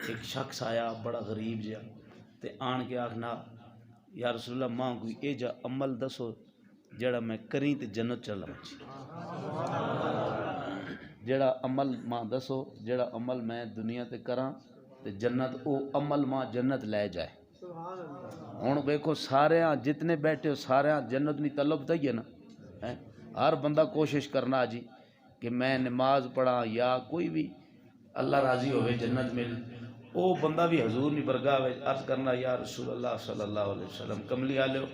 ایک شخص آیا بڑا غریب جہا تے آن کے آکھنا یا رسول اللہ ماں کوئی اے جا عمل دسو جڑا میں کریں تے جنت چلا جی، جڑا عمل ماں دسو جڑا عمل میں دنیا تے کراں تے جنت او عمل ماں جنت لے جائے۔ ہن دیکھو سارے جتنے بیٹھے ہو سارے جنت نہیں طلب تے ہی ہے نا، ہر بندہ کوشش کرنا جی کہ میں نماز پڑھا یا کوئی بھی اللہ راضی ہوئے جنت مل، او بندہ بھی حضور نہیں برگاہ ہوئے عرض کرنا یا رسول اللہ صلی اللہ علیہ وسلم کملی آلے ہو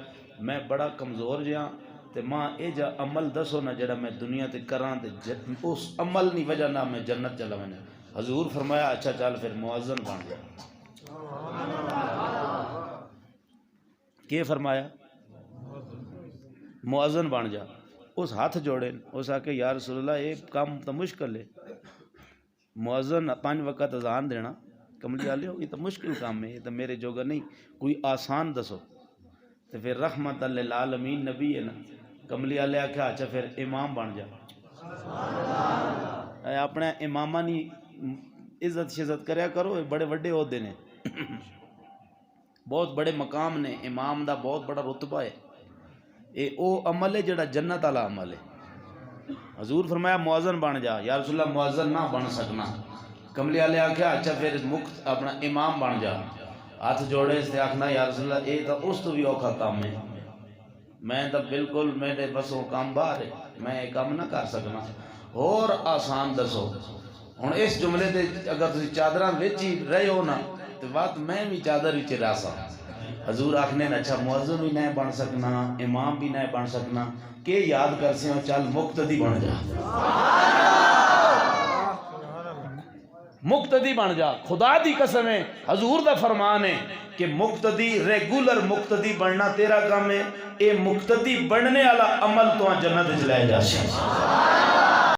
میں بڑا کمزور جہاں تے ماں اے جا عمل دسو نا جڑا میں دنیا تے کراں تے اس عمل نہیں وجہ نہ میں جنت چلا وجہ۔ حضور فرمایا اچھا چل پھر مؤذن بن جا۔ کہ فرمایا مؤذن بن جا۔ اس ہاتھ جوڑے اس آکے یا رسول اللہ یہ کام تو مشکل ہے، مؤذن 5 وقت اذان دینا کملی والے ہو یہ تو مشکل کام ہے، یہ تو میرے جوگا نہیں، کوئی آسان دسو۔ تو پھر رحمت للعالمین نبی ہے نا، کملی والے آکھا اچھا پھر امام بن جا۔ اپنے امامہ نہیں عزت شزت کریا کرو، بڑے بڑے عہدے نے بہت بڑے مقام نے، امام دا بہت بڑا رتبہ ہے، اے او عمل ہے جڑا جنت والا عمل ہے۔ حضور فرمایا مؤذن بن جا، یا رسول اللہ مؤذن نہ بن سکنا، کملی والے آکھیا اچھا پھر مکت اپنا امام بن جا۔ ہاتھ جوڑے سے آکھنا یا رسول اللہ اے تو اس تو بھی اوکھا کام ہے، میں تو بالکل میرے بس وہ کام باہر ہے، میں یہ کام نہ کر سکنا، اور آسان دسو۔ ہن اس جملے دے اگر تسی چادراں وچ ہی رہے ہو نا تو بات میں بھی چادر وچ رہ سا۔ حضور آکھنے نا اچھا مؤذن بھی نہیں بن سکنا، امام بھی نہیں بن سکنا، کہ یاد کر سے ہو چل مقتدی بن جا، مقتدی بن جا۔ خدا دی قسم ہے حضور دا فرمان ہے کہ مقتدی ریگولر مقتدی بننا تیرا کام ہے، اے مقتدی بننے والا عمل تو جنت وچ لے جا۔